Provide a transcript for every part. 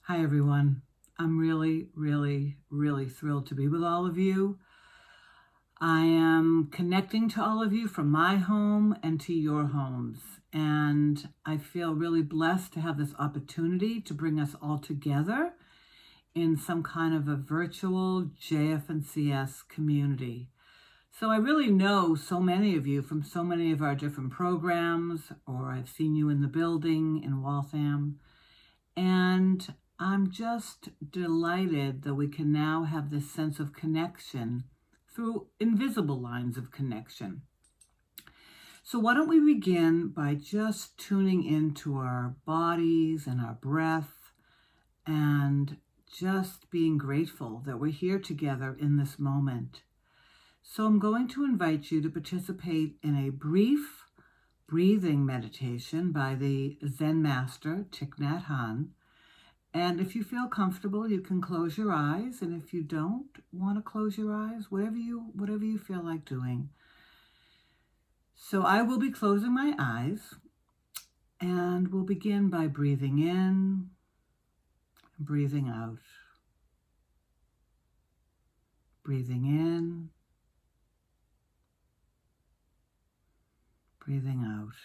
Hi, everyone. I'm really thrilled to be with all of you. I am connecting to all of you from my home and to your homes. And I feel really blessed to have this opportunity to bring us all together in some kind of a virtual JF&CS community. So I really know so many of you from so many of our different programs, or I've seen you in the building in Waltham. And I'm just delighted that we can now have this sense of connection through invisible lines of connection. So why don't we begin by just tuning into our bodies and our breath and just being grateful that we're here together in this moment. So I'm going to invite you to participate in a brief breathing meditation by the Zen master, Thich Nhat Hanh. And if you feel comfortable, you can close your eyes. And if you don't want to close your eyes, whatever you feel like doing. So I will be closing my eyes, and we'll begin by breathing in and breathing out. Breathing in, breathing out.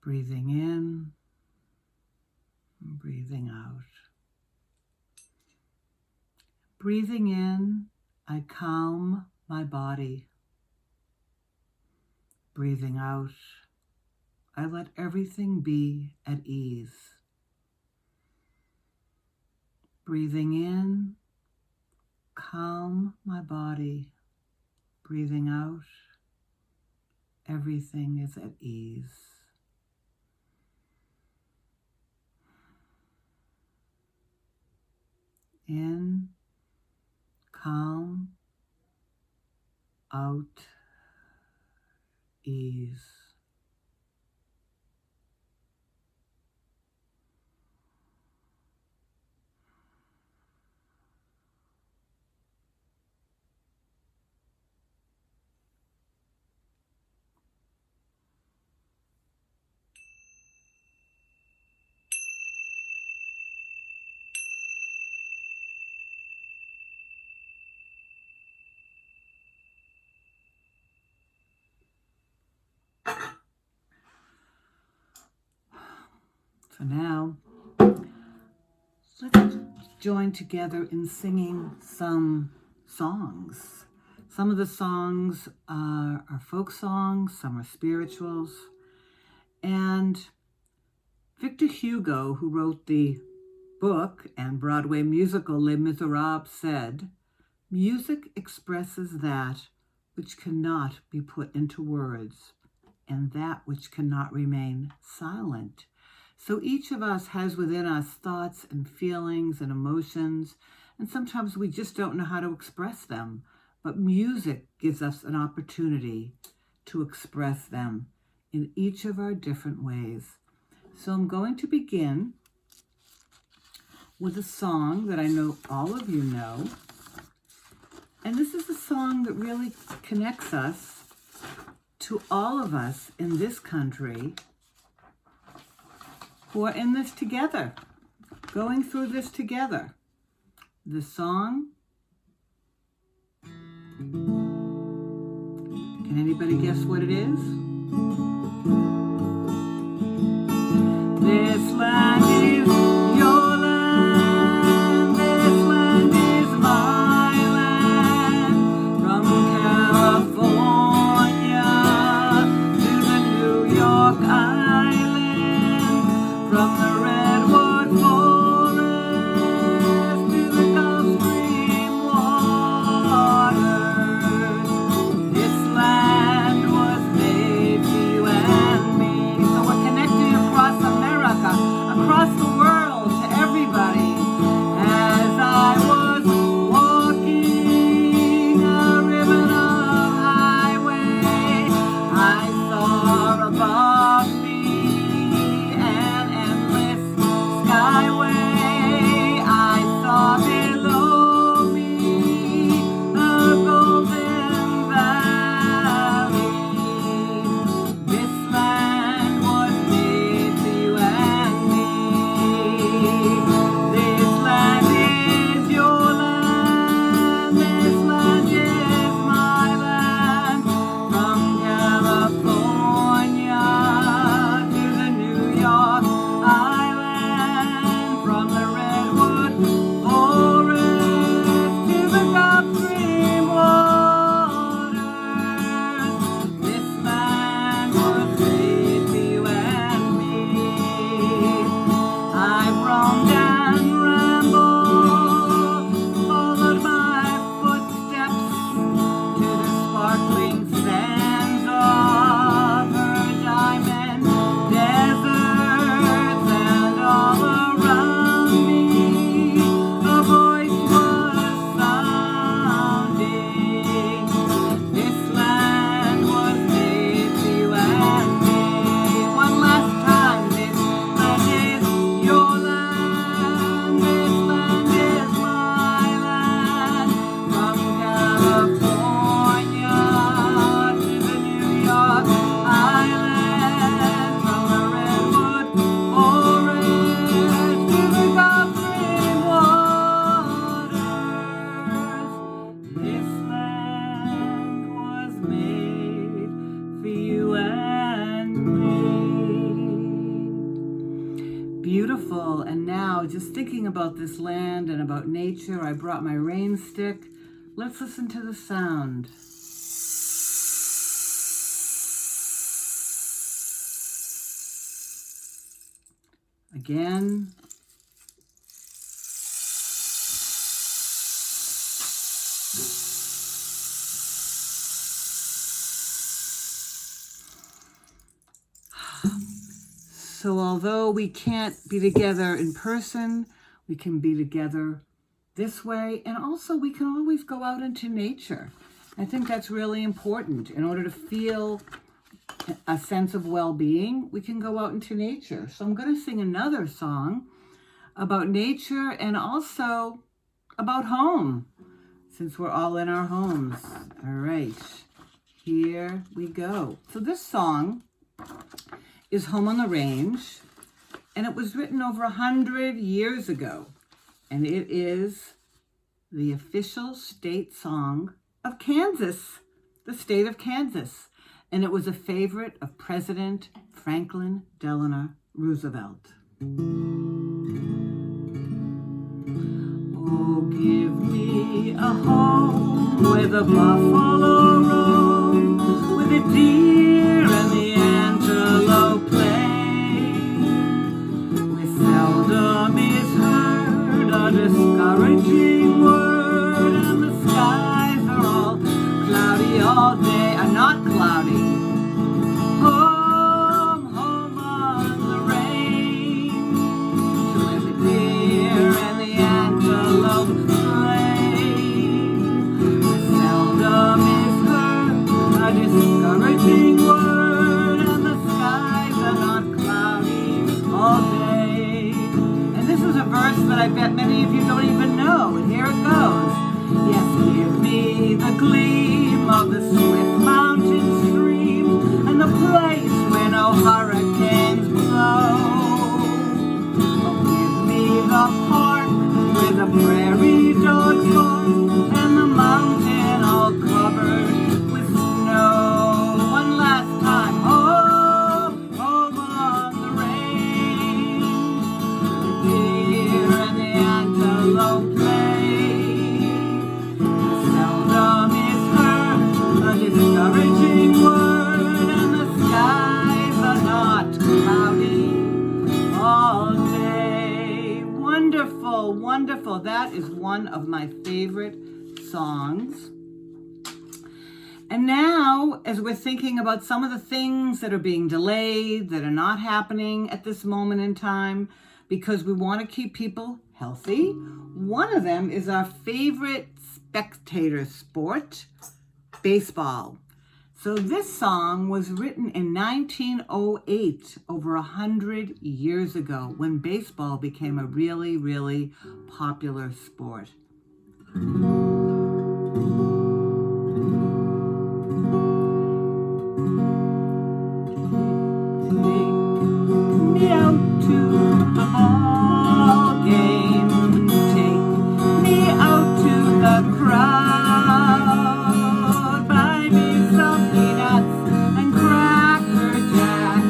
Breathing in and breathing out. Breathing in, I calm my body. Breathing out, I let everything be at ease. Breathing in, calm my body. Breathing out, everything is at ease. In, calm, out, ease. So now, let's join together in singing some songs. Some of the songs are folk songs, some are spirituals. And Victor Hugo, who wrote the book and Broadway musical Les Miserables, said, "Music expresses that which cannot be put into words, and that which cannot remain silent." So each of us has within us thoughts and feelings and emotions, and sometimes we just don't know how to express them. But music gives us an opportunity to express them in each of our different ways. So I'm going to begin with a song that I know all of you know. And this is a song that really connects us to all of us in this country who are in this together, going through this together. The song, can anybody guess what it is? This land is your land, this land is my land, from California to the New York Island, from the redwood forest to the Gulf Stream waters. This land was made for you and And now, just thinking about this land and about nature, I brought my rain stick. Let's listen to the sound. Again. So although we can't be together in person, we can be together this way. And also we can always go out into nature. I think that's really important. In order to feel a sense of well-being, we can go out into nature. So I'm going to sing another song about nature and also about home, since we're all in our homes. All right, here we go. So this song is Home on the Range, and it was written over 100 years ago, and it is the official state song of Kansas, the state of Kansas, and it was a favorite of President Franklin Delano Roosevelt. Oh, give me a home where the buffalo roam, where the deer and the antelope play, where seldom is heard a discouraging word, and the skies are all cloudy all day, are not cloudy. Home, home on the range, where the deer and the antelope play, where seldom is heard a discouraging word, and the skies are not cloudy all day. And this is a verse that I bet many of you don't even know, and here it goes. Yes, give me the gleam of the swift mountain stream, and the place where no hurricanes blow. Oh, give me the park where the prairie dogs bark, and the mountain all covered with snow. One last time. Home, home on the range, where the deer and the antelope play, where seldom is heard a discouraging word, and the skies are not cloudy all day. Wonderful, wonderful. That is one of my favorite songs. And now, as we're thinking about some of the things that are being delayed, that are not happening at this moment in time, because we want to keep people healthy, one of them is our favorite spectator sport, baseball. So this song was written in 1908, over 100 years ago, when baseball became a really, really popular sport. Take me out to the ball game, take me out to the crowd, buy me some peanuts and Cracker Jack.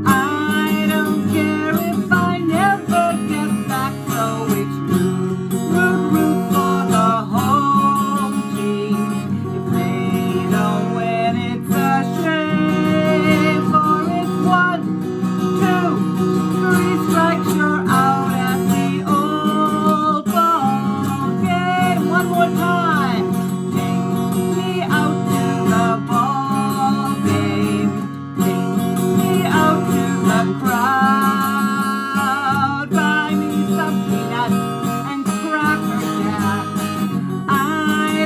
I don't care if I never get back, so it's root, root, root for the home team. If they don't win, it's a shame, for it's 1, 2, 3 strikes, you're out at the old ball game. One more time. Take me out to the ball game. Take me out to the crowd. Buy me some peanuts and Cracker Jack. I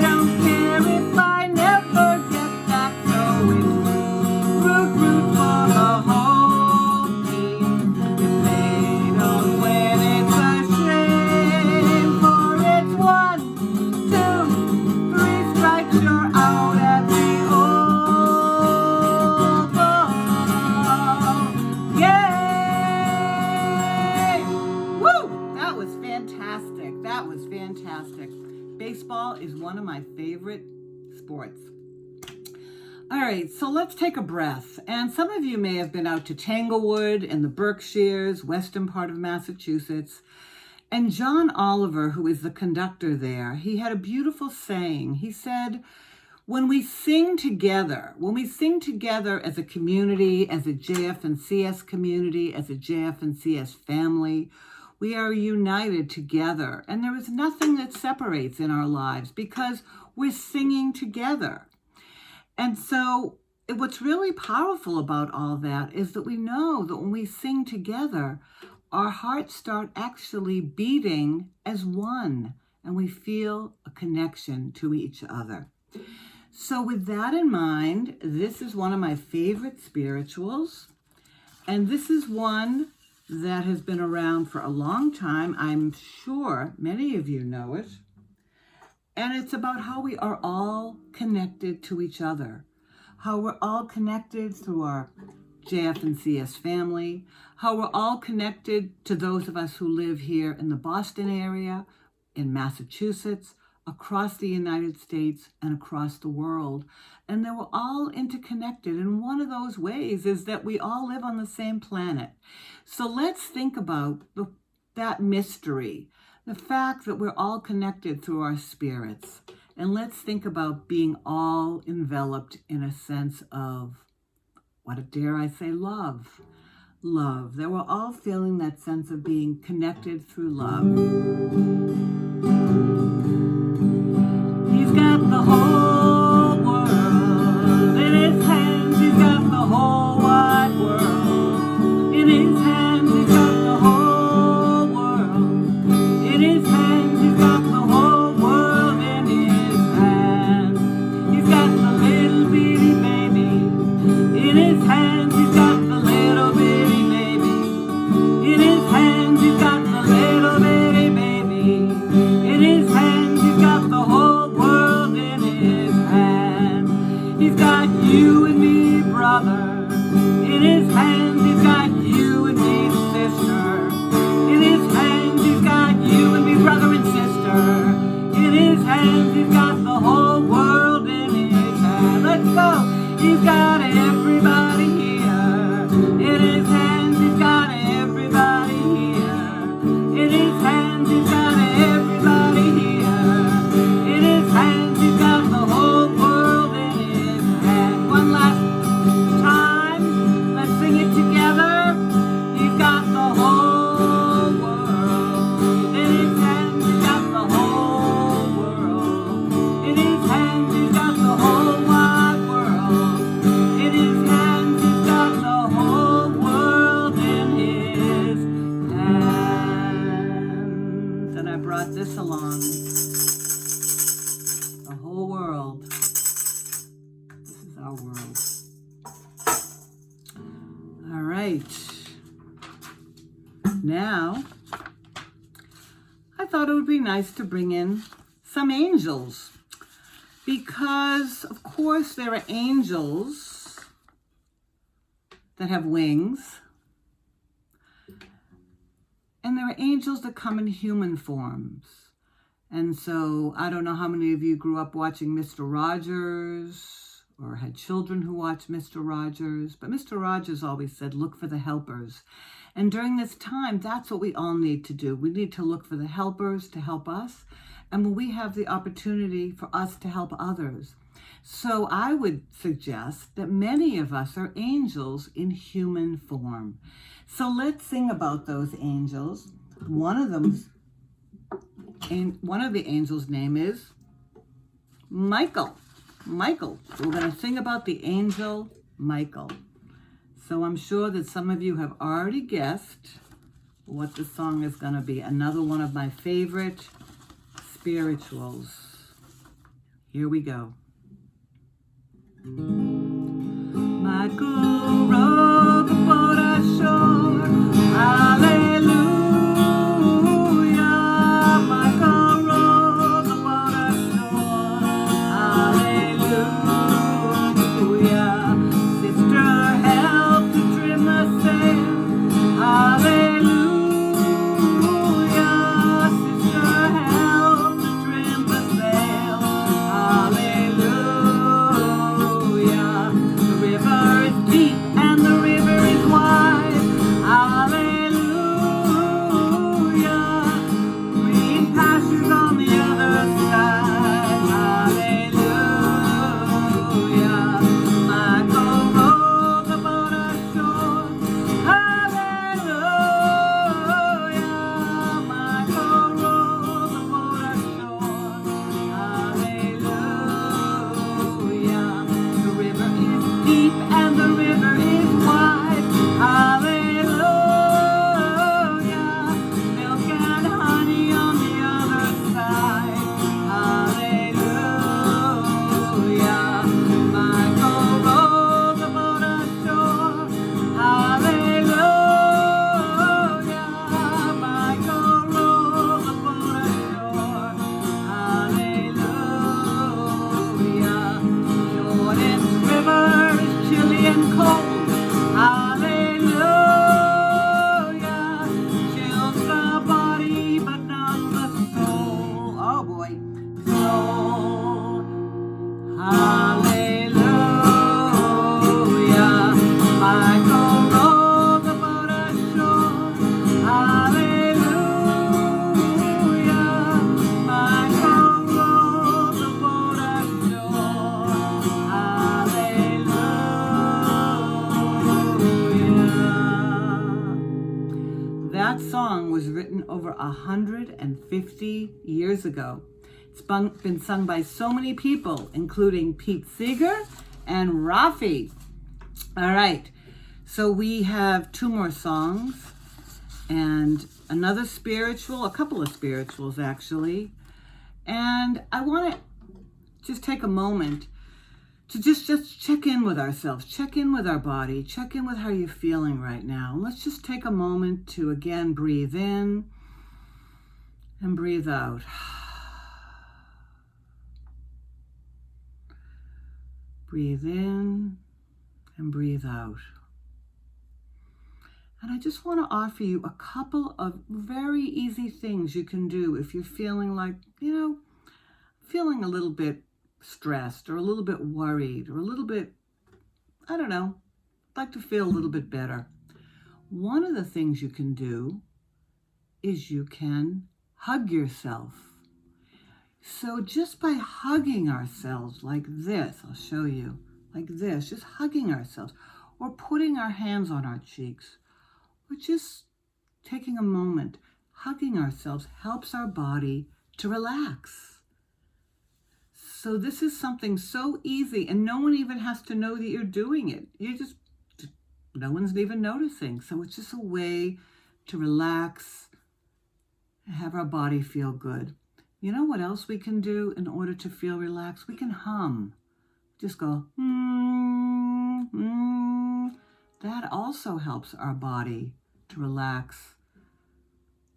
don't care if I never get back, so it's root, root for the home team. If they don't win, it's a shame, for it's 1, 2, 3 strikes, you're out at the old ball game. Woo! That was fantastic. That was fantastic. Baseball is one of my favorite sports. All right, so let's take a breath. And some of you may have been out to Tanglewood in the Berkshires, western part of Massachusetts. And John Oliver, who is the conductor there, he had a beautiful saying. He said, when we sing together as a community, as a JF&CS community, as a JF&CS family, we are united together. And there is nothing that separates in our lives because we're singing together. And so what's really powerful about all that is that we know that when we sing together, our hearts start actually beating as one, and we feel a connection to each other. So with that in mind, this is one of my favorite spirituals, and this is one that has been around for a long time. I'm sure many of you know it. And it's about how we are all connected to each other, how we're all connected through our JF&CS family, how we're all connected to those of us who live here in the Boston area, in Massachusetts, across the United States, and across the world. And that we're all interconnected. And one of those ways is that we all live on the same planet. So let's think about that mystery, the fact that we're all connected through our spirits. And let's think about being all enveloped in a sense of, what dare I say, love. Love. That we're all feeling that sense of being connected through love. He's got the whole world in his hands. He's got the whole wide world in his hands. He's got the whole world in his hands. He's got the whole world in his hands. He's got the little bitty baby in his hands. He's got the little bitty baby in his hands. He's got the little bitty baby in his hands. He's got the whole world in his hands. He's got you and me, brother, in his hands. He's got you and me, sister, in his hands. He's got you and me, brother and sister, in his hands. He's got the whole world in his hands. Let's go. He's got everybody here in his hands. He's got everybody here in his hands. He's got everybody here in his hands. He's got the whole world in his hands. One last time, let's sing it together. He's got the whole world in his hands. He's got the whole world in his hands. He's got the whole wide world in his hands. He's got the whole world in his hands. And I brought this along. The whole world. This is our world. All right. Now, I thought it would be nice to bring in some angels. Because, of course, there are angels that have wings. And there are angels that come in human forms. And so I don't know how many of you grew up watching Mr. Rogers or had children who watched Mr. Rogers. But Mr. Rogers always said, look for the helpers. And during this time, that's what we all need to do. We need to look for the helpers to help us. And when we have the opportunity for us to help others. So I would suggest that many of us are angels in human form. So let's sing about those angels. One of the angels' name is Michael. Michael. We're going to sing about the angel Michael. So I'm sure that some of you have already guessed what the song is going to be. Another one of my favorite spirituals. Here we go. Michael rode the boat ashore. Hallelujah. Michael rode the boat ashore. Hallelujah. Sister helped to trim the sail. Hallelujah. Sister helped to trim the sail. Hallelujah. that song was written over 150 years ago. It's been sung by so many people, including Pete Seeger and Rafi. All right, so we have two more songs and another spiritual, a couple of spirituals actually. And I want to just take a moment to just check in with ourselves, check in with our body, check in with how you're feeling right now. Let's just take a moment to again breathe in and breathe out. Breathe in and breathe out. And I just want to offer you a couple of very easy things you can do if you're feeling like, feeling a little bit stressed or a little bit worried or a little bit, like to feel a little bit better. One of the things you can do is you can hug yourself. So just by hugging ourselves like this, I'll show you, like this, just hugging ourselves or putting our hands on our cheeks or just taking a moment, hugging ourselves helps our body to relax. So this is something so easy and no one even has to know that you're doing it. No one's even noticing. So it's just a way to relax and have our body feel good. You know what else we can do in order to feel relaxed? We can hum. Just go, That also helps our body to relax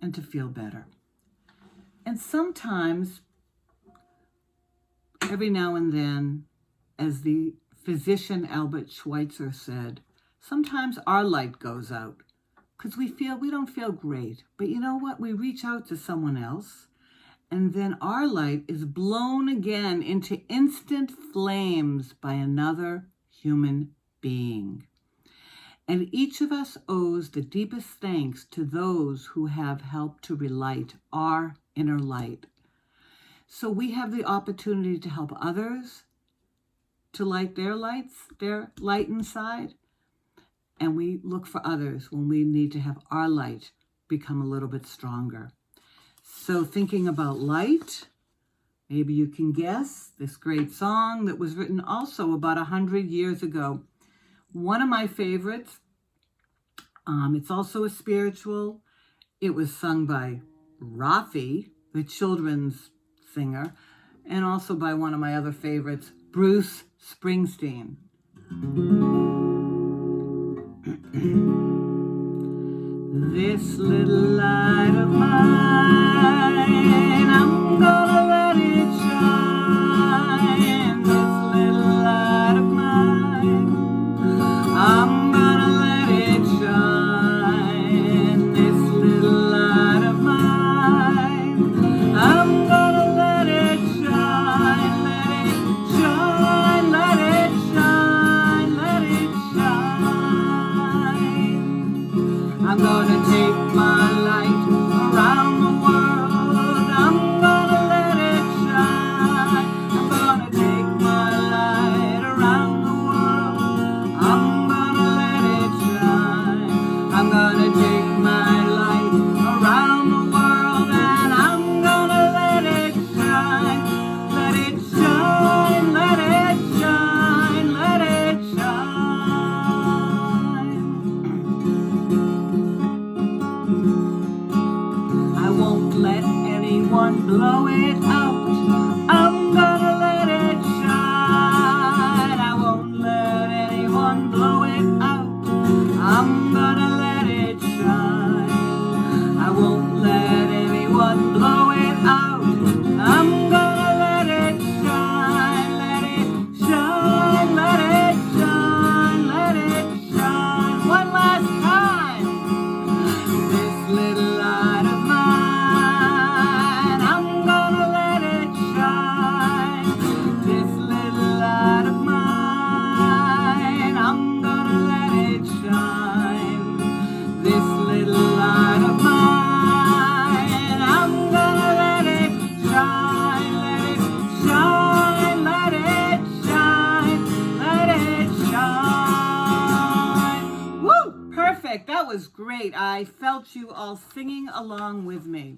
and to feel better. And sometimes, every now and then, as the physician Albert Schweitzer said, sometimes our light goes out because we don't feel great. But you know what? We reach out to someone else and then our light is blown again into instant flames by another human being. And each of us owes the deepest thanks to those who have helped to relight our inner light. So we have the opportunity to help others to light their light inside. And we look for others when we need to have our light become a little bit stronger. So thinking about light, maybe you can guess this great song that was written also about 100 years ago. One of my favorites, it's also a spiritual. It was sung by Rafi, the children's singer, and also by one of my other favorites, Bruce Springsteen. This little light of mine, I'm gonna let it shine. This little light of mine, I'm gonna let it shine. This little light of mine, I'm gonna let it shine. Let it shine, let it shine, let it shine. I'm gonna take my light around the world. I'm gonna let it shine. I'm gonna take my light around the world. I'm gonna let it shine. I'm gonna take my light around the world and I'm gonna let it shine. Let it shine, let it shine, let it shine. I won't let anyone blow it out. I'm gonna let it shine. I won't let anyone blow it out. I'm gonna let it shine. I won't let anyone blow it out. I'm gonna let it shine. Let it shine, let it shine, let it shine. One last time. This little light of mine, I'm gonna let it shine. This little light of mine, I'm gonna let it shine. terrific. That was great. I felt you all singing along with me.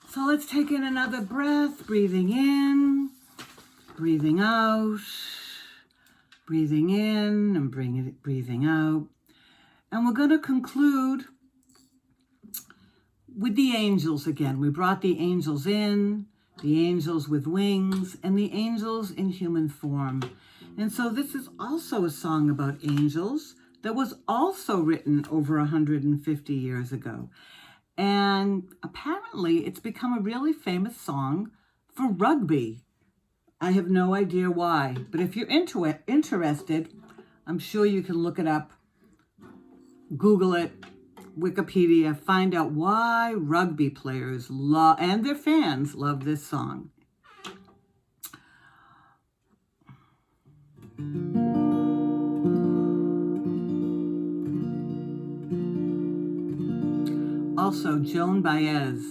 So let's take in another breath, breathing in, breathing out, breathing in and breathing out. And we're going to conclude with the angels again. We brought the angels in, the angels with wings, and the angels in human form. And so this is also a song about angels that was also written over 150 years ago. And apparently it's become a really famous song for rugby. I have no idea why, but if you're interested, I'm sure you can look it up, Google it, Wikipedia, find out why rugby players love, and their fans love this song. Also, Joan Baez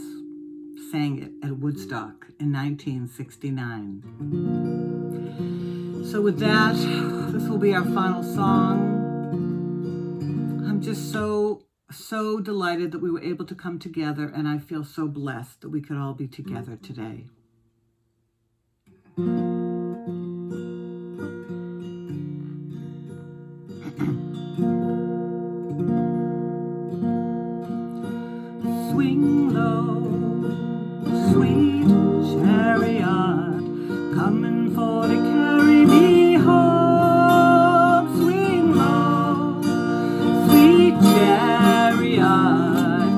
sang it at Woodstock in 1969. So with that, this will be our final song. I'm just so delighted that we were able to come together, and I feel so blessed that we could all be together today. Swing low, sweet chariot, coming for to carry me home. Swing low, sweet chariot,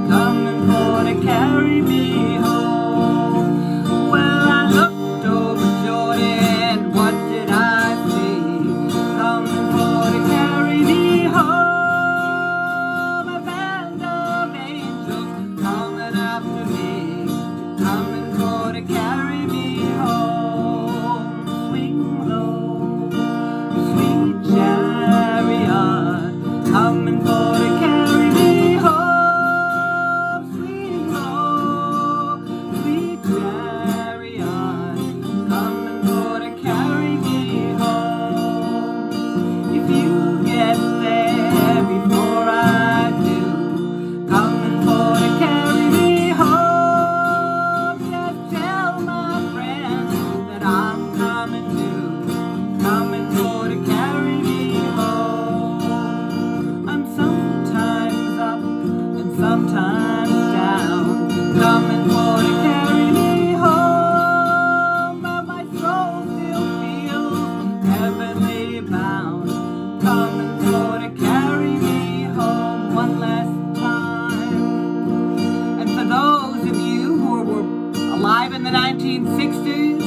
coming for to carry me home. Well, I looked over Jordan, what did I see? Coming for to carry me home. A band of angels coming after me, coming for to carry me home. Swing low, sweet chariot, coming for to carry me home. Swing low, sweet chariot, coming for to carry me home. If you get there before I do, coming for to carry me home. Just tell my friends that I'm coming too, coming for to carry me home. I'm sometimes up and sometimes down, coming for to carry me home. But my soul still feels heavenly bound, coming for to carry me home one last time. And for those of you who were alive in the 1960s,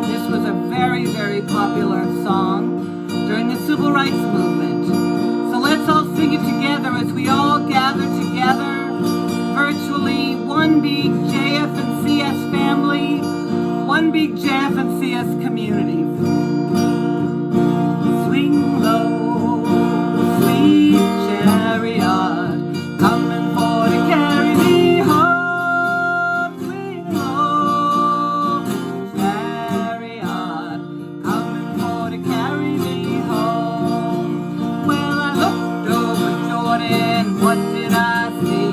this was a very, very popular song during the Civil Rights Movement. So let's all sing it together as we all gather together, virtually one big JF&CS family, one big JF&CS community. Swing low, sweet chariot, coming for to carry me home. Swing low, chariot, coming for to carry me home. Well, I looked over Jordan, what did I see?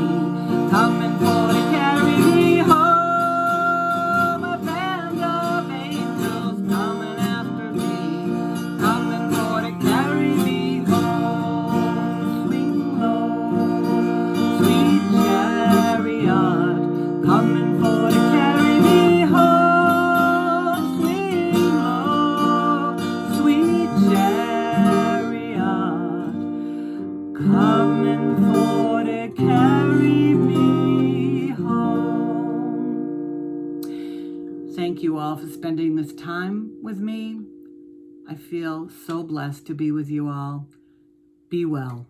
Coming for to carry me home. A band of angels coming after me, coming for to carry me home. Swing low, sweet chariot, coming for to carry me home. Swing low, sweet chariot, coming for to carry me home. Thank you all for spending this time with me. I feel so blessed to be with you all. Be well.